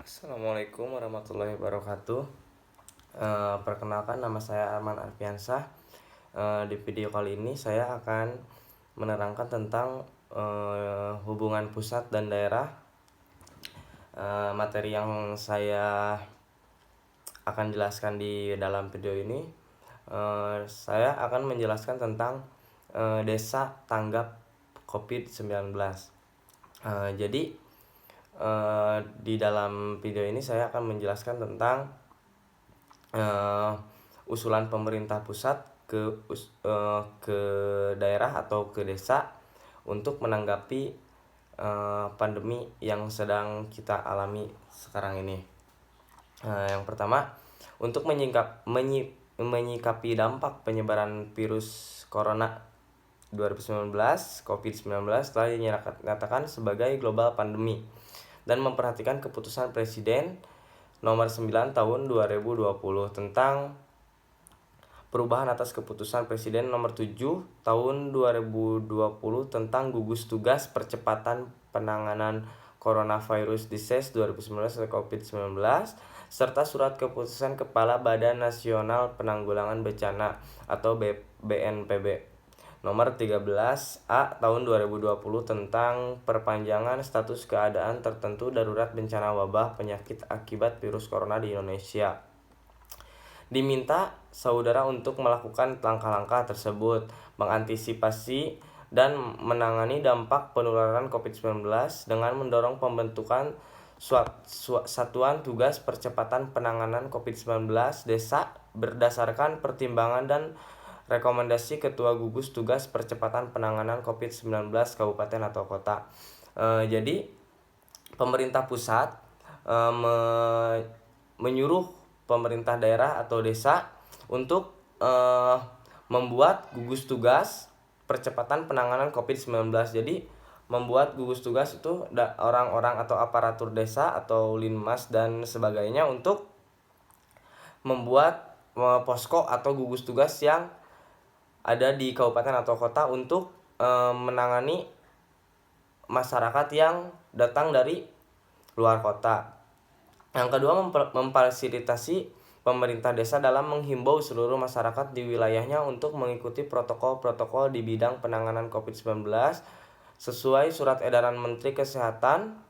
Assalamualaikum warahmatullahi wabarakatuh. Perkenalkan, nama saya Arman Arfiansah. Di video kali ini saya akan menerangkan tentang hubungan pusat dan daerah. Materi yang saya akan jelaskan di dalam video ini, saya akan menjelaskan tentang desa tanggap COVID-19. Jadi di dalam video ini saya akan menjelaskan tentang usulan pemerintah pusat ke daerah atau ke desa untuk menanggapi pandemi yang sedang kita alami sekarang ini. Yang pertama, untuk menyikapi dampak penyebaran virus corona 2019 COVID-19 telah dinyatakan sebagai global pandemi dan memperhatikan keputusan Presiden nomor 9 tahun 2020 tentang perubahan atas keputusan Presiden nomor 7 tahun 2020 tentang gugus tugas percepatan penanganan coronavirus disease 2019 COVID-19 serta surat keputusan Kepala Badan Nasional Penanggulangan Bencana atau BNPB nomor 13A tahun 2020 tentang perpanjangan status keadaan tertentu darurat bencana wabah penyakit akibat virus corona di Indonesia. Diminta saudara untuk melakukan langkah-langkah tersebut, mengantisipasi dan menangani dampak penularan COVID-19 dengan mendorong pembentukan Satuan Tugas Percepatan Penanganan COVID-19 Desa berdasarkan pertimbangan dan rekomendasi Ketua Gugus Tugas Percepatan Penanganan COVID-19 Kabupaten atau Kota. Jadi pemerintah pusat menyuruh pemerintah daerah atau desa untuk membuat gugus tugas percepatan penanganan COVID-19. Jadi membuat gugus tugas itu orang-orang atau aparatur desa atau linmas dan sebagainya untuk membuat posko atau gugus tugas yang ada di kabupaten atau kota untuk menangani masyarakat yang datang dari luar kota. Yang kedua, memfasilitasi pemerintah desa dalam menghimbau seluruh masyarakat di wilayahnya untuk mengikuti protokol-protokol di bidang penanganan COVID-19 sesuai surat edaran Menteri Kesehatan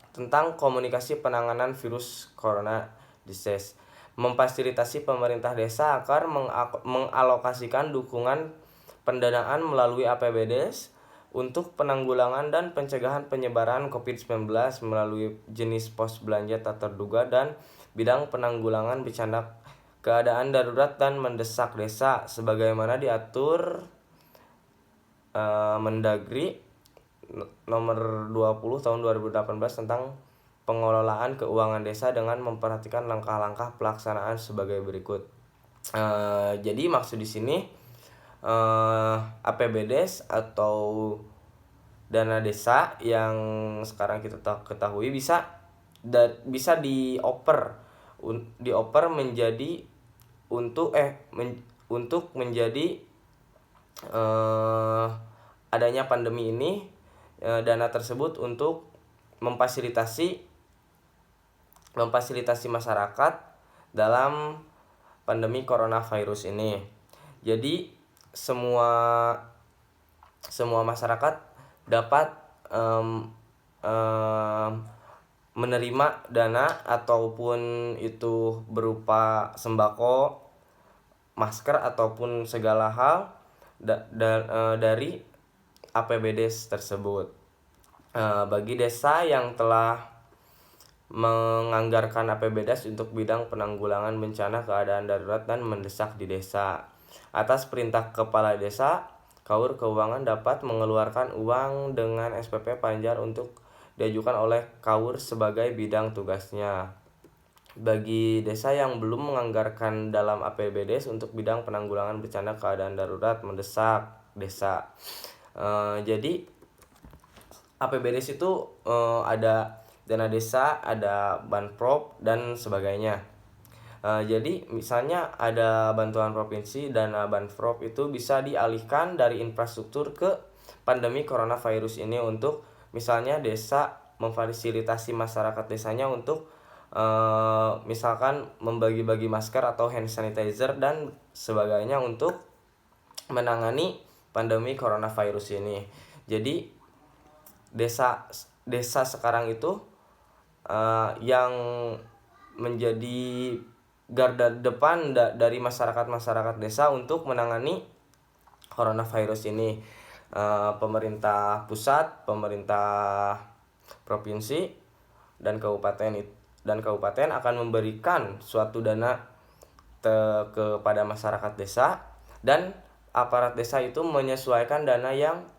tentang komunikasi penanganan virus corona disease. Memfasilitasi pemerintah desa agar mengalokasikan dukungan pendanaan melalui APBDes untuk penanggulangan dan pencegahan penyebaran COVID-19 melalui jenis pos belanja tak terduga dan bidang penanggulangan bencana keadaan darurat dan mendesak desa sebagaimana diatur Mendagri nomor 20 tahun 2018 tentang pengelolaan keuangan desa dengan memperhatikan langkah-langkah pelaksanaan sebagai berikut. Jadi maksud di sini APBDes atau dana desa yang sekarang kita ketahui bisa dioper menjadi untuk menjadi adanya pandemi ini, dana tersebut untuk memfasilitasi masyarakat dalam pandemi coronavirus ini. Jadi semua masyarakat dapat menerima dana ataupun itu berupa sembako, masker ataupun segala hal dari APBDes tersebut. Bagi desa yang telah menganggarkan APBDes untuk bidang penanggulangan bencana keadaan darurat dan mendesak di desa, atas perintah kepala desa, KAUR Keuangan dapat mengeluarkan uang dengan SPP Panjar untuk diajukan oleh KAUR sebagai bidang tugasnya. Bagi desa yang belum menganggarkan dalam APBDes untuk bidang penanggulangan bencana keadaan darurat mendesak desa. Jadi APBDes itu ada dana desa, ada banprop dan sebagainya. Jadi misalnya ada bantuan provinsi, dana banprop itu bisa dialihkan dari infrastruktur ke pandemi coronavirus ini untuk misalnya desa memfasilitasi masyarakat desanya untuk misalkan membagi-bagi masker atau hand sanitizer dan sebagainya untuk menangani pandemi coronavirus ini. Jadi desa sekarang itu yang menjadi garda depan dari masyarakat desa untuk menangani coronavirus ini. Pemerintah pusat, pemerintah provinsi dan kabupaten akan memberikan suatu dana kepada masyarakat desa, dan aparat desa itu menyesuaikan dana yang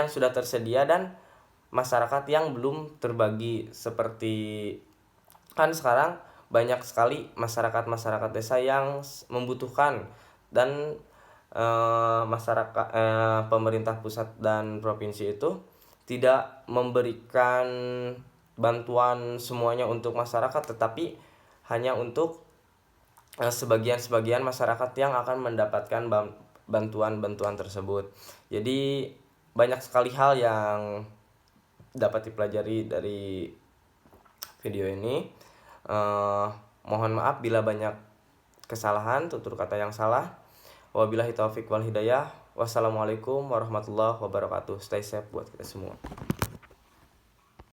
sudah tersedia dan masyarakat yang belum terbagi. Seperti kan sekarang banyak sekali masyarakat desa yang membutuhkan, dan pemerintah pusat dan provinsi itu tidak memberikan bantuan semuanya untuk masyarakat, tetapi hanya untuk sebagian masyarakat yang akan mendapatkan bantuan tersebut. Jadi banyak sekali hal yang dapat dipelajari dari video ini. Mohon maaf bila banyak kesalahan, tutur kata yang salah. Wabillahi taufik wal hidayah. Wassalamualaikum warahmatullahi wabarakatuh. Stay safe buat kita semua.